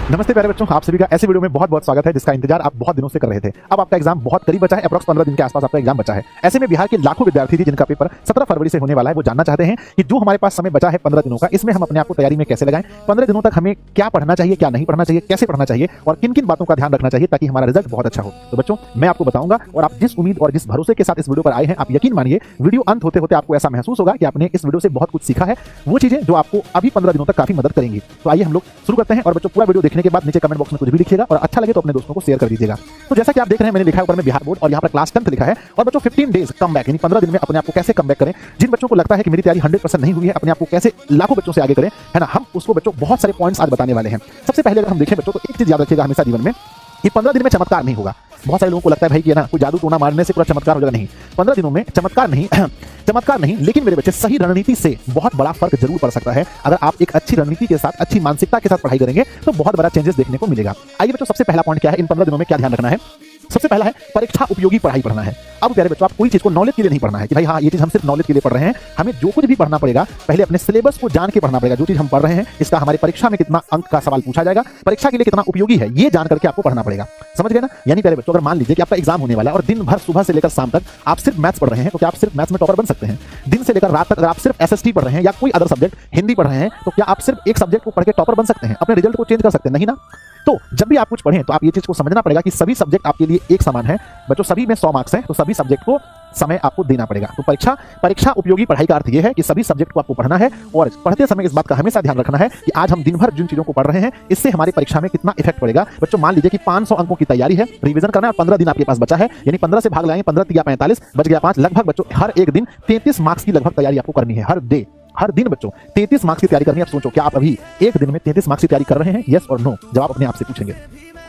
नमस्ते प्यारे बच्चों, आप सभी का ऐसे वीडियो में बहुत बहुत स्वागत है जिसका इंतजार आप बहुत दिनों से कर रहे थे। अब आपका एग्जाम बहुत करीब बचा है, अप्रॉक्स 15 दिन के आसपास आपका एग्जाम बचा है। ऐसे में बिहार के लाखों विद्यार्थी थी जिनका पेपर 17 फरवरी से होने वाला है, वो जानना चाहते हैं कि जो हमारे पास समय बचा है 15 दिनों का, इसमें हम अपने आप को तैयारी में कैसे लगाएं, 15 दिनों तक हमें क्या पढ़ना चाहिए, क्या नहीं पढ़ना चाहिए, कैसे पढ़ना चाहिए और किन किन बातों का ध्यान रखना चाहिए ताकि हमारा रिजल्ट बहुत अच्छा हो। तो बच्चों, मैं आपको बताऊंगा और आप जिस उम्मीद और जिस भरोसे के साथ इस वीडियो पर आए हैं, आप यकीन मानिए वीडियो अंत होते होते आपको ऐसा महसूस होगा कि आपने इस वीडियो से बहुत कुछ सीखा है, वो चीजें जो आपको अभी 15 दिनों तक काफी मदद करेंगी। तो आइए हम लोग शुरू करते हैं। और बच्चों, पूरा वीडियो देखने के बाद नीचे कमेंट बॉक्स में कुछ भी लिखिएगा और अच्छा लगे तो अपने दोस्तों को शेयर कर दीजिएगा। तो जैसा कि आप देख रहे हैं, मैंने लिखा है ऊपर में बिहार बोर्ड और यहाँ पर क्लास 10th लिखा है। और बच्चों 15 डेज कम बैक, यानी 15 दिन में अपने आप को कैसे कम बैक करें। जिन बच्चों को लगता है कि मेरी तैयारी 100% नहीं हुई है, अपने आप को कैसे लाखों बच्चों से आगे करें, है ना, हम उसको बच्चों बहुत सारे पॉइंट्स आज बताने वाले हैं। सबसे पहले अगर हम देखें बच्चों, तो एक चीज याद रखिएगा हमेशा जीवन में कि 15 दिन में चमत्कार नहीं होगा। बहुत सारे लोगों को लगता है भाई कि ना कोई जादू टोना मारने से पूरा चमत्कार हो जाएगा। नहीं, 15 दिनों में चमत्कार नहीं, लेकिन मेरे बच्चे सही रणनीति से बहुत बड़ा फर्क जरूर पड़ सकता है। अगर आप एक अच्छी रणनीति के साथ, अच्छी मानसिकता के साथ पढ़ाई करेंगे तो बहुत बड़ा चेंजेस देखने को मिलेगा। आइए बच्चों, सबसे पहला पॉइंट क्या है, इन 15 दिनों में क्या ध्यान रखना है। सबसे पहला है परीक्षा उपयोगी पढ़ाई पढ़ना है। अब प्यारे बच्चों, आप कोई चीज को नॉलेज के लिए नहीं पढ़ना है कि भाई हाँ ये चीज हम सिर्फ नॉलेज के लिए पढ़ रहे हैं। हमें जो कुछ भी पढ़ना पड़ेगा पहले अपने सिलेबस को जान के पढ़ना पड़ेगा। जो चीज हम पढ़ रहे हैं इसका हमारी परीक्षा में कितना अंक का सवाल पूछा जाएगा, परीक्षा के लिए कितना उपयोगी है, ये जान करके आपको पढ़ना पड़ेगा। समझ गए ना। यानी प्यारे बच्चों, अगर मान लीजिए कि आपका एग्जाम होने वाला है और दिन भर सुबह से लेकर शाम तक आप सिर्फ मैथ्स पढ़ रहे हैं, तो क्या आप सिर्फ मैथ्स में टॉपर बन सकते हैं। दिन से लेकर रात तक अगर आप सिर्फ एसएसटी पढ़ रहे हैं या कोई अदर सब्जेक्ट हिंदी पढ़ रहे हैं, तो क्या आप सिर्फ एक सब्जेक्ट को पढ़ के टॉपर बन सकते हैं, अपने रिजल्ट को चेंज कर सकते हैं? नहीं ना। तो जब भी आप कुछ पढ़ें तो आप ये चीज को समझना पड़ेगा कि सभी सब्जेक्ट आपके लिए एक समान है। बच्चों, सभी में 100 मार्क्स हैं, तो सभी सब्जेक्ट को समय आपको देना पड़ेगा। तो परीक्षा उपयोगी पढ़ाई का अर्थ यह है कि सभी सब्जेक्ट को आपको पढ़ना है और पढ़ते समय इस बात का हमेशा ध्यान रखना है कि आज हम दिन भर जिन चीजों को पढ़ रहे हैं इससे हमारी परीक्षा में कितना इफेक्ट पड़ेगा। बच्चों, मान लीजिए कि 500 अंकों की तैयारी है, रिवीजन करना है और 15 दिन आपके पास बचा है, यानी 15 से भाग लाएंगे, 15 या 45 बच गया 5। लगभग बच्चों हर एक दिन 33 मार्क्स की लगभग तैयारी आपको करनी है। हर दिन बच्चों 33 मार्क्स की तैयारी करनी है। आप सोचो, क्या आप अभी एक दिन में 33 मार्क्स की तैयारी कर रहे हैं? यस और नो जवाब अपने आप से पूछेंगे।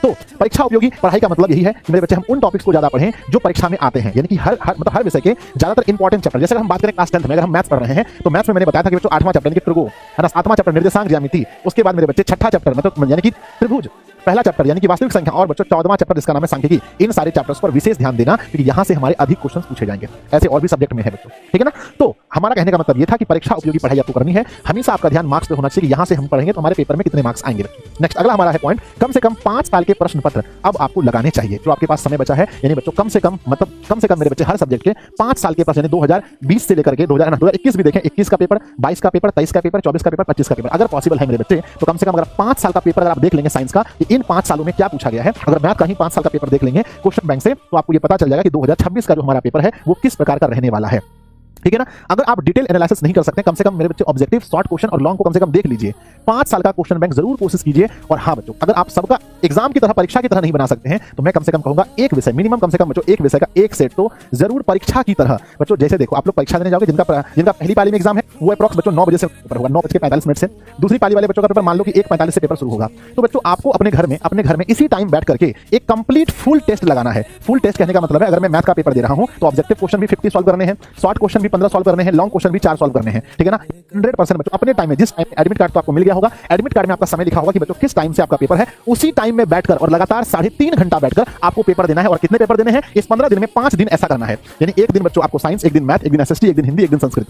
तो परीक्षा उपयोगी पढ़ाई का मतलब यही है कि मेरे बच्चे हम उन टॉपिक्स को ज्यादा पढ़ें जो परीक्षा में आते हैं, यानी कि हर विषय के ज्यादातर इंपॉर्टेंट चैप्टर। जैसे हम बात करें क्लास 10th में, अगर हम मैथ्स पढ़ रहे हैं तो मैथ्स में मैंने बताया था कि बच्चों 8वां चैप्टर यानी कि त्रिगो, है ना, 7वां चैप्टर निर्देशांक ज्यामिति, उसके बाद मेरे बच्चे 6ठा चैप्टर मतलब यानी कि त्रिभुज, पहला चैप्टर यानी कि वास्तविक संख्या, और बच्चों 14वां चैप्टर जिसका नाम है सांख्यिकी। इन सारे चैप्टर्स पर विशेष ध्यान देना क्योंकि यहां से हमारे अधिक क्वेश्चंस पूछे जाएंगे। ऐसे और भी सब्जेक्ट में है बच्चों, ठीक है ना। तो हमारा कहने का मतलब ये था कि परीक्षा उपयोगी पढ़ाई आपको करनी है। हमेशा आपका ध्यान मार्क्स पे होना चाहिए कि यहां से हम पढ़ेंगे तो हमारे पेपर में कितने मार्क्स आएंगे। नेक्स्ट अगला हमारा है पॉइंट, कम से कम 5 साल के प्रश्न पत्र अब आपको लगाने चाहिए। जो आपके पास समय बचा है, यानी बच्चों कम से कम मेरे बच्चे हर सब्जेक्ट के 5 साल के प्रश्न, यानी 2020 से लेकर के 2021 भी देखें, 21 का पेपर, 22 का पेपर, 23 का पेपर, 24 का पेपर, 25 का पेपर, अगर पॉसिबल है मेरे बच्चे तो कम से कम अगर 5 साल का पेपर अगर आप देख लेंगे साइंस का कि इन 5 सालों में क्या पूछा गया है, अगर मैथ का ही 5 साल का पेपर देख लेंगे क्वेश्चन बैंक से, तो आपको ये पता चल जाएगा कि 2026 का जो हमारा पेपर है वो किस प्रकार का रहने वाला है। ठीक है ना। अगर आप डिटेल एनालिसिस नहीं कर सकते, कम से कम मेरे बच्चे ऑब्जेक्टिव, शॉर्ट क्वेश्चन और लॉन्ग को कम से कम देख लीजिए। 5 साल का क्वेश्चन बैंक जरूर कोशिश कीजिए। और हाँ बच्चों, अगर आप सबका एग्जाम की तरह, परीक्षा की तरह नहीं बना सकते हैं तो मैं कम से कम कहूंगा एक विषय मिनिमम, कम से कम बच्चों एक विषय का एक सेट तो जरूर परीक्षा की तरह। बच्चों जैसे देखो, आप लोग परीक्षा देने जाओगे, जिनका पहली पाली में एग्जाम है वो अप्रॉक्स बच्चों 9 बजे से पेपर होगा, 9:45 से। दूसरी पाली वाले बच्चों का पेपर मान लो कि 1:45 से पेपर शुरू होगा। तो बच्चों आपको अपने घर में इसी टाइम बैठ करके एक कंप्लीट फुल टेस्ट लगाना है। फुल टेस्ट कहने का मतलब है, अगर मैं मैथ का पेपर दे रहा हूं तो ऑब्जेक्टिव क्वेश्चन भी 50 सॉल्व करने हैं, शॉर्ट क्वेश्चन भी 15 सॉल्व करने हैं, लॉन्ग क्वेश्चन भी 4 सॉल्व करने हैं। ठीक है ना। 100% बच्चों अपने टाइम में, जिस टाइम एडमिट कार्ड तो आपको मिल गया होगा, एडमिट कार्ड में आपका समय लिखा होगा कि बच्चों किस टाइम से आपका पेपर है, उसी टाइम में बैठकर और लगातार 3.5 घंटा बैठकर आपको पेपर देना है। और कितने पेपर देने हैं इस 15 दिन में? 5 दिन ऐसा करना है। यानी एक दिन बच्चों आपको साइंस, एक दिन मैथ, एक दिन एसएसटी, एक दिन हिंदी, एक दिन संस्कृत।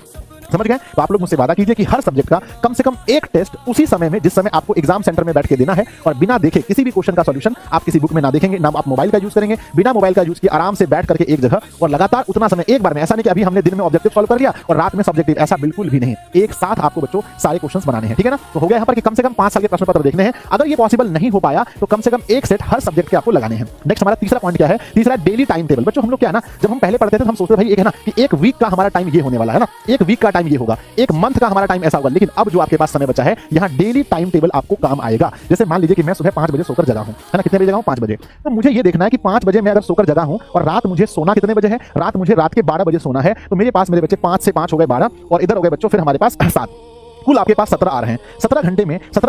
समझ गए। तो आप लोग मुझसे वादा कीजिए कि हर सब्जेक्ट का कम से कम एक टेस्ट उसी समय में जिस समय आपको एग्जाम सेंटर में बैठ के देना है, और बिना देखे किसी भी क्वेश्चन का सॉल्यूशन आप किसी बुक में ना देखेंगे, ना आप मोबाइल का यूज करेंगे, बिना मोबाइल का यूज किए आराम से बैठ करके एक जगह और लगातार उतना समय एक बार में। ऐसा नहीं कि अभी हमने दिन में ऑब्जेक्टिव सॉल्व कर लिया और रात में सब्जेक्टिव, ऐसा बिल्कुल भी नहीं। एक साथ आपको बच्चों सारे क्वेश्चंस बनाने हैं। ठीक है ना। तो हो गया यहाँ पर कि कम से कम 5 साल के प्रश्न पत्र देखने हैं। अगर ये पॉसिबल नहीं हो पाया तो कम से कम एक सेट हर सब्जेक्ट के आपको लगाने हैं। नेक्स्ट हमारा तीसरा पॉइंट क्या है? तीसरा डेली टाइम टेबल। बच्चों हम लोग क्या है ना, जब हम पहले पढ़ते थे तो हम सोचते भाई एक है ना कि एक वीक का हमारा टाइम ये होने वाला है ना, एक वीक का टाइम ये होगा, एक मंथ का हमारा टाइम ऐसा होगा। लेकिन अब जो आपके पास समय बचा है, यहाँ डेली टाइम टेबल आपको काम आएगा। जैसे मान लीजिए कि मैं सुबह 5 बजे सोकर जगा हूं, है ना। कितने बजे जगा हूं? 5 बजे। तो मुझे ये देखना है कि 5 बजे मैं अगर सोकर जगा हूं और रात मुझे सोना कितने बजे है, रात के 12 बजे सोना है, तो मेरे पास मेरे बच्चे 5 से 5 हो गए 12, और इधर हो गए बच्चों फिर हमारे पास 7। कुल आपके पास 17 आ रहे हैं। 17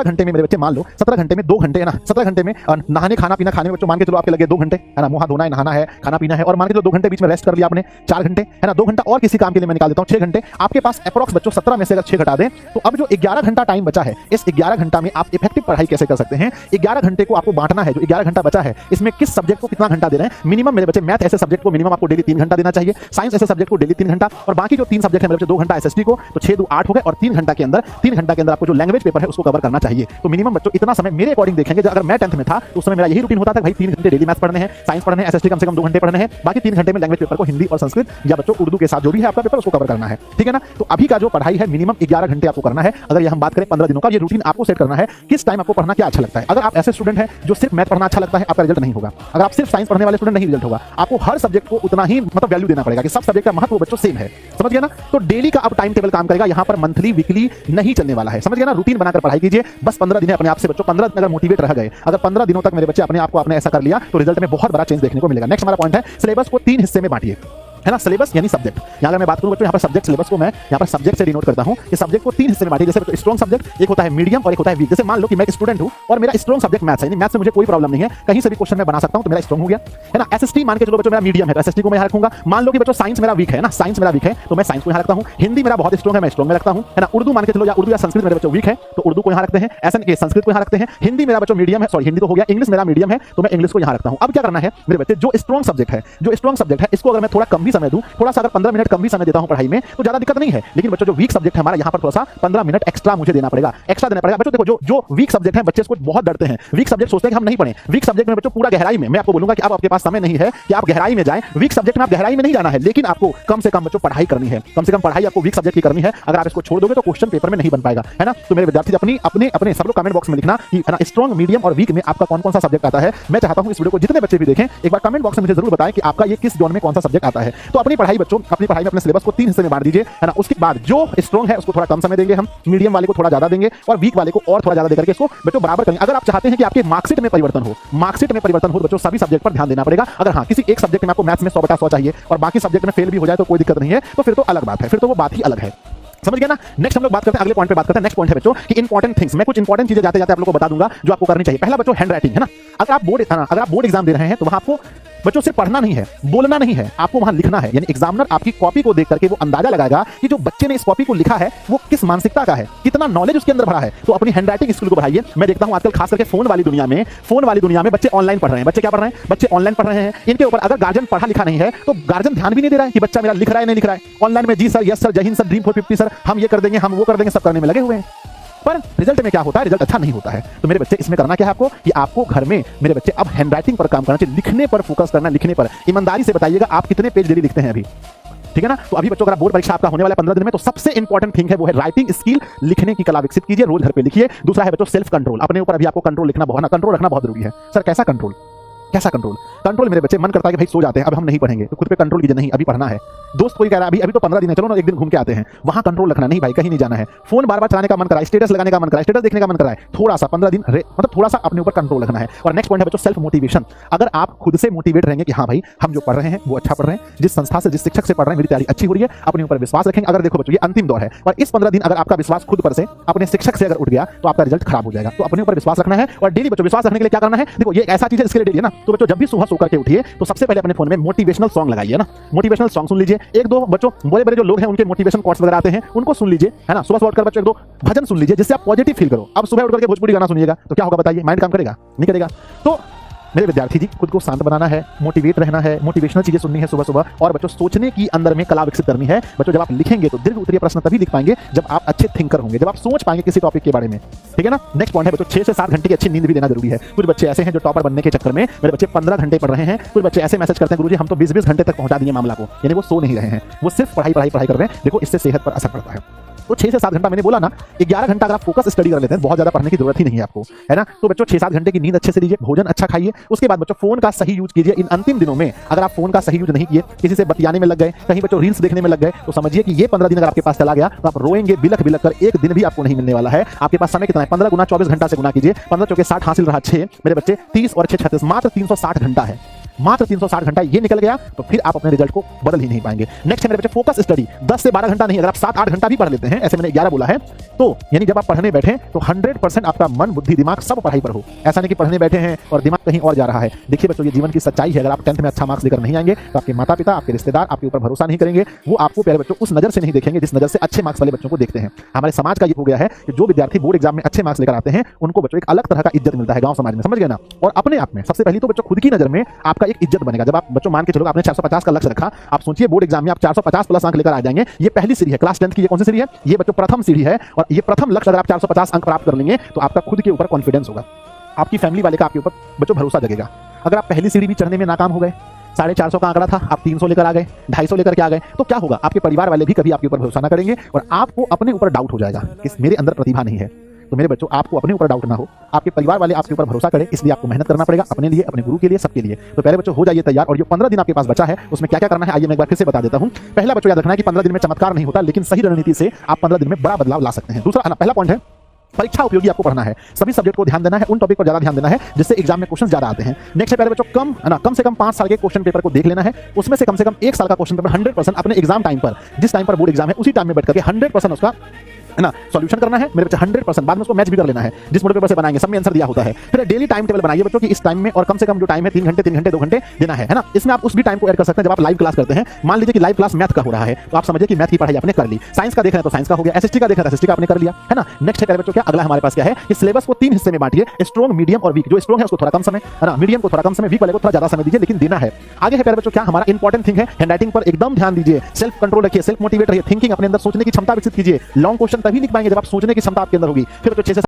घंटे में मेरे बच्चे मान लो 17 घंटे में 2 घंटे है ना, 17 घंटे में नहाने खाना पीना खाने में बच्चों मान के चलो आपके लगे 2 घंटे, है ना। मुंह हाथ धोना है, नहाना है, खाना पीना है, और मान के चलो 2 घंटे बीच में रेस्ट कर लिया आपने, 4 घंटे, है ना। 2 घंटा और किसी काम के लिए मैं निकाल देता हूं, 6 घंटे। आपके पास अप्रॉक्स बच्चों 17 में से अगर 6 घटा दें तो अब जो 11 घंटा टाइम बचा है, इस 11 घंटा में आप इफेक्टिव पढ़ाई कैसे कर सकते हैं? 11 घंटे को आपको बांटना है। जो 11 घंटा बचा है इसमें किस सब्जेक्ट को कितना घंटा दे रहे हैं? मिनिमम मेरे बच्चे मैथ ऐसे सब्जेक्ट को मिनिमम आपको डेली 3 घंटा देना चाहिए, साइंस ऐसे सब्जेक्ट को डेली 3 घंटा, और बाकी जो 3 सब्जेक्ट है मेरे बच्चे 2 घंटा एसएसटी को, तो 6 2 8 हो गए, और 3 घंटा के अंदर 3 घंटा के अंदर आपको जो लैंग्वेज पेपर है उसको कवर करना चाहिए। तो मिनिमम बच्चों इतना समय मेरे अकॉर्डिंग देखेंगे, अगर मैं 10th में था तो उस समय मेरा यही रूटीन होता था, भाई 3 घंटे डेली मैथ्स पढ़ने हैं, साइंस पढ़ने हैं, एसएसटी कम से कम 2 घंटे पढ़ने हैं, बाकी 3 घंटे में लैंग्वेज पेपर को हिंदी और संस्कृत या बच्चों उर्दू के साथ जो भी है आपका पेपर उसको कवर करना है, ठीक है ना। तो अभी का जो पढ़ाई है मिनिमम 11 घंटे आपको करना है। अगर ये हम बात करें 15 दिनों का, ये रूटीन आपको सेट करना है, किस टाइम आपको पढ़ना क्या अच्छा लगता है। अगर आप ऐसे स्टूडेंट हैं जो सिर्फ मैथ पढ़ना अच्छा लगता है, आपका रिजल्ट नहीं होगा। अगर आप सिर्फ साइंस पढ़ने वाले स्टूडेंट, नहीं रिजल्ट होगा। आपको हर सब्जेक्ट को उतना ही मतलब वैल्यू देना पड़ेगा कि सब सब्जेक्ट का महत्व बच्चों सेम है, समझ गया ना। तो डेली का अब टाइम टेबल काम करेगा, यहाँ पर मंथली वीकली नहीं चलने वाला है, समझ गया ना। रूटीन बनाकर पढ़ाई कीजिए, बस 15 दिन है अपने आप से बच्चों। 15 दिन अगर मोटिवेट रह गए, अगर 15 दिनों तक मेरे बच्चे अपने आप को आपने ऐसा कर लिया तो रिजल्ट में बहुत बड़ा चेंज देखने को मिलेगा। नेक्स्ट हमारा पॉइंट है सिलेबस को 3 हिस्से में बांटिए, है ना। सिलेबस यानी सब्जेक्ट, यहाँ अगर मैं बात करूं बच्चों, यहाँ पर सब्जेक्ट सिलेबस को मैं यहाँ पर सब्जेक्ट से डिनोट करता हूं कि सब्जेक्ट को 3 हिस्से में बांटिए। जैसे स्ट्रॉन्ग सब्जेक्ट एक होता है, मीडियम और एक होता है वीक। जैसे मान लो कि मैं एक स्टूडेंट हूं और मेरा स्ट्रॉन्ग सब्जेक्ट मैथ्स है, मैथ्स से मुझे कोई प्रॉब्लम नहीं है, कहीं से भी क्वेश्चन मैं बना सकता हूं, तो मेरा स्ट्रॉन्ग हो गया, है ना। एसएसटी मान के चलो बच्चों मेरा मीडियम है तो एसएसटी को मैं यहाँ रखूंगा। मान लो कि बच्चों साइंस मेरा वीक है ना, साइंस मेरा वीक है तो मैं साइंस को यहाँ रखता हूँ। हिंदी मेरा बहुत स्ट्रॉन्ग है, मैं स्ट्रॉन्ग में रखता हूँ, है ना। उर्दू मान के चलो, या उर्दू या संस्कृत मेरे बच्चों वीक है तो उर्दू को यहाँ रखते हैं, ऐसा नहीं संस्कृत को यहाँ रखते हैं। हिंदी मेरा बच्चों मीडियम है, सॉरी हिंदी तो हो गया, इंग्लिश मेरा मीडियम है तो मैं इंग्लिश को यहाँ रखता हूँ। अब क्या करना है मेरे बच्चे, जो स्ट्रॉन्ग सब्जेक्ट है इसको अगर मैं थोड़ा कम भी समय दूं, थोड़ा सा अगर 15 मिनट कम भी समय देता हूं पढ़ाई में तो ज्यादा दिक्कत नहीं है। लेकिन बच्चों जो वीक सब्जेक्ट है हमारा, यहाँ पर थोड़ा सा 15 मिनट एक्स्ट्रा मुझे देना पड़ेगा, एक्स्ट्रा देना पड़ेगा। बच्चों देखो जो वीक सब्जेक्ट है, बच्चे इसको बहुत डरते हैं। वीक सब्जेक्ट सोचते हैं कि हम नहीं पढ़ें। वीक सब्जेक्ट में बच्चों पूरा गहराई में, मैं आपको बोलूंगा कि अब आपके पास समय नहीं है कि आप गहराई में जाएं। वीक सब्जेक्ट में आप गहराई में नहीं जाना है, लेकिन आपको कम से कम बच्चों पढ़ाई करनी है, कम से कम पढ़ाई आपको वीक सब्जेक्ट की करनी है। अगर आप इसको छोड़ दोगे तो क्वेश्चन पेपर में नहीं बन पाएगा, है ना। तो मेरे विद्यार्थी अपने सब लोग कमेंट बॉक्स में लिखना कि है ना स्ट्रॉन्ग, मीडियम और वीक में आपका कौन कौन सा सब्जेक्ट आता है। मैं चाहता हूं इस वीडियो को जितने बच्चे भी देखें, एक बार कमेंट बॉक्स में मुझे जरूर बताएं कि आपका ये किस जोन में कौन सा सब्जेक्ट आता है। तो अपनी पढ़ाई बच्चों, अपनी पढ़ाई में अपने सिलेबस को 3 हिस्से में बांट दीजिए, है ना। उसके बाद जो स्ट्रॉन्ग है उसको थोड़ा कम समय देंगे हम, मीडियम वाले को थोड़ा ज्यादा देंगे और वीक वाले को और थोड़ा ज्यादा देकर के इसको बच्चों बराबर करेंगे। अगर आप चाहते हैं कि आपके मार्कशीट में परिवर्तन हो बच्चों सभी सब्जेक्ट पर ध्यान देना पड़ेगा। अगर हाँ किसी एक सब्जेक्ट में आपको मैथ्स में 100/100 चाहिए और बाकी सब्जेक्ट में फेल भी हो जाए तो कोई दिक्कत नहीं है, तो फिर तो अलग बात है, फिर तो वो बात ही अलग है, समझ गया ना। नेक्स्ट हम लोग बात करते हैं, अगले पॉइंट पे बात करते हैं। नेक्स्ट पॉइंट है बच्चों कि इंपॉर्टेंट थिंग्स। मैं कुछ इंपॉर्टेंट चीजें जाते जाते आप लोगों को बता दूंगा जो आपको करनी चाहिए। पहला बच्चों हैंड राइटिंग, है ना। अगर आप बोर्ड एग्जाम दे रहे हैं तो वहां आपको बच्चों सिर्फ पढ़ना नहीं है, बोलना नहीं है, आपको वहां लिखना है। यानी एग्जामिनर आपकी कॉपी को देख करके वो अंदाजा लगाएगा कि जो बच्चे ने इस कॉपी को लिखा है वो किस मानसिकता का है, कितना नॉलेज उसके अंदर भरा है। तो अपनी हैंड राइटिंग स्किल को बढ़ाइए। मैं देखता हूं आजकल खास करके फोन वाली दुनिया में बच्चे ऑनलाइन पढ़ रहे हैं। बच्चे क्या पढ़ रहे हैं? बच्चे ऑनलाइन पढ़ रहे हैं। इनके ऊपर अगर गार्जियन पढ़ा लिखा नहीं है तो गार्जियन ध्यान भी नहीं दे रहा है कि बच्चा मेरा लिख रहा है नहीं लिख रहा है। ऑनलाइन में जी सर, यस सर, जय हिंद सर, ड्रीम 450 सर, हम ये कर देंगे, हम वो कर देंगे, सब करने में लगे हुए हैं, पर रिजल्ट में क्या होता है? रिजल्ट अच्छा नहीं होता है। तो मेरे बच्चे इसमें करना क्या है आपको कि आपको घर में मेरे बच्चे अब हैंड राइटिंग पर काम करना चाहिए, लिखने पर फोकस करना, लिखने पर। ईमानदारी से बताइएगा आप कितने पेज डेली लिखते हैं अभी, ठीक है ना। तो अभी बच्चों अगर बोर्ड परीक्षा आपका होने वाला है 15 दिन में, तो सबसे इंपॉर्टेंट थिंग है वो है राइटिंग स्किल, लिखने की कला विकसित कीजिए, रोज घर पे लिखिए। दूसरा है बच्चों सेल्फ कंट्रोल, अपने ऊपर अभी आपको कंट्रोल रखना बहुत जरूरी है। सर कैसा कंट्रोल? कंट्रोल मेरे बच्चे मन करता है कि भाई सो जाते हैं, अब हम नहीं पढ़ेंगे, तो खुद पे कंट्रोल कीजिए, नहीं अभी पढ़ना है। दोस्त कोई कह रहा है अभी तो 15 दिन है, चलो ना एक दिन घूम के आते हैं, वहां कंट्रोल रखना, नहीं भाई कहीं नहीं जाना है। फोन बार बार चलाने का मन कर रहा है, स्टेटस लगाने का मन कर रहा है, स्टेटस देखने का मन कर रहा है, थोड़ा सा 15 दिन मतलब थोड़ा सा अपने ऊपर कंट्रोल रखना है। और नेक्स्ट पॉइंट है बच्चों सेल्फ मोटिवेशन। अगर आप खुद से मोटिवेट रहेंगे कि हाँ भाई हम जो पढ़ रहे हैं वो अच्छा पढ़ रहे हैं, जिस संस्था से जिस शिक्षक से पढ़ रहे हैं मेरी तैयारी अच्छी हो रही है, अपने ऊपर विश्वास रखेंगे। अगर देखो बच्चों ये अंतिम दौर है और इस 15 दिन अगर आपका विश्वास खुद पर से अपने शिक्षक से अगर उठ गया तो आपका रिजल्ट खराब हो जाएगा। तो अपने ऊपर विश्वास रखना है और डेली बच्चों विश्वास रखने के लिए क्या करना है, देखो ये ऐसा चीज है इसके लिए डेली है ना। तो बच्चों जब भी सुबह सोकर के उठिए तो सबसे पहले अपने फोन में मोटिवेशनल सॉन्ग लगाइए ना, मोटिवेशनल सॉन्ग सुन लीजिए। एक दो बच्चों बड़े बड़े जो लोग हैं उनके मोटिवेशन कोट्स वगैरह आते हैं उनको सुन लीजिए, है ना। सुबह उठकर बच्चों एक दो भजन सुन लीजिए जिससे आप पॉजिटिव फील करो। अब सुबह उठकर के भोजपुरी गाना सुनिएगा तो क्या होगा बताइए? माइंड काम करेगा? नहीं करेगा। तो मेरे विद्यार्थी जी खुद को शांत बनाना है, मोटिवेट रहना है, मोटिवेशनल चीजें सुननी है सुबह सुबह, और बच्चों सोचने की अंदर में कला विकसित करनी है। बच्चों जब आप लिखेंगे तो दीर्घ उत्तरीय प्रश्न तभी लिख पाएंगे जब आप अच्छे थिंकर होंगे, जब आप सोच पाएंगे किसी टॉपिक के बारे में, ठीक है ना। नेक्स्ट पॉइंट है बच्चों 6 से 7 घंटे की अच्छी नींद भी देना जरूरी है। कुछ बच्चे ऐसे हैं जो टॉपर बनने के चक्कर में मेरे बच्चे 15 घंटे पढ़ रहे हैं। कुछ बच्चे ऐसे मैसेज करते हैं गुरुजी हम तो 20-20 घंटे तक पहुंचा दिए मामला को, यानी वो सो नहीं रहे हैं, वो सिर्फ पढ़ाई कर रहे हैं। देखो इससे सेहत पर असर पड़ता है। तो 6 से 7 घंटा मैंने बोला ना, 11 घंटा अगर आप फोकस स्टडी कर लेते हैं, बहुत ज्यादा पढ़ने की जरूरत ही नहीं है आपको, है ना। तो बच्चों 6-7 घंटे की नींद अच्छे से लीजिए, भोजन अच्छा खाइए। उसके बाद बच्चों फोन का सही यूज कीजिए। इन अंतिम दिनों में अगर आप फोन का सही यूज नहीं किए, किसी से बतियाने में लग गए, कहीं बच्चों रील्स देखने में लग गए, तो समझिए कि ये 15 दिन अगर आपके पास चला गया तो आप रोएंगे बिलख कर, एक दिन भी आपको नहीं मिलने वाला है। आपके पास समय कितना है? 15 गुना 24 घंटा से गुना कीजिए, 15 चौके 60 हासिल रहा 6, मेरे बच्चे 30 और 6 36, मात्र 360 घंटा है, मात्र 360 घंटा ये निकल गया तो फिर आप अपने रिजल्ट को बदल ही नहीं पाएंगे। नेक्स्ट है मेरे बच्चे फोकस स्टडी। 10 से 12 घंटा नहीं, अगर आप 7-8 घंटा भी पढ़ लेते हैं, ऐसे मैंने 11 बोला है, तो यानी जब आप पढ़ने बैठे तो 100% आपका मन बुद्धि दिमाग सब पढ़ाई पर हो। ऐसा नहीं कि पढ़ने बैठे हैं और दिमाग कहीं और जा रहा है। देखिए बच्चों ये जीवन की सच्चाई है। अगर आप 10th में अच्छा मार्क्स लेकर नहीं आएंगे तो आपके माता पिता, आपके रिश्तेदार आपके ऊपर भरोसा नहीं करेंगे। वो आपको प्यारे बच्चों उस नजर से नहीं देखेंगे जिस नजर से अच्छे मार्क्स वाले बच्चों को देखते हैं। हमारे समाज का ये हो गया है कि जो विद्यार्थी बोर्ड एग्जाम में अच्छे मार्क्स लेकर आते हैं उनको बच्चों एक अलग तरह का इज्जत मिलता है गांव समाज में, समझ गए ना। और अपने आप में सबसे पहले तो बच्चों खुद की नजर में आपका आपका एक इज्जत बनेगा। जब आप बच्चों मान के चलो आपने 450 का लक्ष्य रखा, आप सोचिए बोर्ड एग्जाम में आप 450 प्लस अंक लेकर आ जाएंगे। ये पहली सीढ़ी है, क्लास 10 की ये कौन सी सीढ़ी है? ये बच्चों प्रथम सीढ़ी है। और ये प्रथम लक्ष्य अगर आप 450 अंक प्राप्त कर लेंगे तो आपका खुद के ऊपर कॉन्फिडेंस होगा, आपकी फैमिली वाले का आपके ऊपर बच्चों भरोसा जगेगा। अगर आप पहली सीढ़ी भी चढ़ने में नाकाम हो गए, 450 का आंकड़ा था, आप 300 लेकर आ गए, 250 लेकर के आ गए, तो क्या होगा? आपके परिवार वाले भी कभी आपके ऊपर भरोसा ना करेंगे और आपको अपने ऊपर डाउट हो जाएगा कि मेरे अंदर प्रतिभा नहीं है। तो मेरे बच्चों, आपको अपने ऊपर डाउट ना हो, आपके परिवार वाले आपके ऊपर भरोसा करें, इसलिए आपको मेहनत करना पड़ेगा अपने लिए, अपने गुरु के लिए, सबके लिए। तो पहले बच्चों हो जाइए तैयार। और ये 15 दिन आपके पास बचा है, उसमें क्या क्या करना है आइए मैं एक बार फिर से बता देता हूं। पहला बच्चों याद रखना है कि 15 दिन में चमत्कार नहीं होता, लेकिन सही रणनीति से आप 15 दिन में बड़ा बदलाव ला सकते हैं। दूसरा पहला पॉइंट है, परीक्षा उपयोगी आपको पढ़ना है। सभी सब्जेक्ट को ध्यान देना है, उन टॉपिक पर ज्यादा ध्यान देना है जिससे एग्जाम में क्वेश्चन ज्यादा आते हैं। नेक्स्ट है पहले बच्चों कम से कम 5 साल के क्वेश्चन पेपर को देख लेना है। उसमें से कम 1 साल का क्वेश्चन पेपर 100% अपने एग्जाम टाइम पर, जिस टाइम पर बोर्ड एग्जाम है उसी टाइम में बैठ करके 100% उसका है ना सॉल्यूशन करना है मेरे बच्चे। 100% बाद में उसको मैच भी कर लेना है, जिस मॉडल पेपर से बनाएंगे सब में आंसर दिया होता है। फिर डेली टाइम टेबल बनाइए बच्चों कि इस टाइम में और कम से कम जो टाइम है 3 घंटे 2 घंटे देना है ना। इसमें आप उस भी टाइम को ऐड कर सकते हैं जब आप लाइव क्लास करते हैं। मान लीजिए कि लाइव क्लास मैथ का हो रहा है तो आप समझिए कि मैथ की पढ़ाई आपने कर ली, साइंस का देख रहे हैं तो साइंस का हो गया, एसएसटी का देख रहे हैं एसएसटी का आपने कर लिया, है ना। नेक्स्ट है बच्चों क्या अगला हमारे पास क्या है कि सिलेबस को 3 हिस्से में बांटिए, स्ट्रॉन्ग, मीडियम और वीक। जो स्ट्रॉन्ग है उसको थोड़ा कम समय, है ना, मीडियम को थोड़ा कम समय, वीक वाले को थोड़ा ज्यादा समय दीजिए, लेकिन देना है। आगे है प्यारे बच्चों क्या हमारा इंपॉर्टेंट थिंग है, हैंडराइटिंग पर एकदम ध्यान दीजिए, सेल्फ कंट्रोल रखिए, सेल्फ मोटिवेट रहिए, थिंकिंग अपने अंदर सोचने की क्षमता विकसित कीजिए। लॉन्ग क्वेश्चन तभी लिख पाएंगे जब आप सोचने की क्षमता आपके अंदर होगी। फिर बच्चों 6 से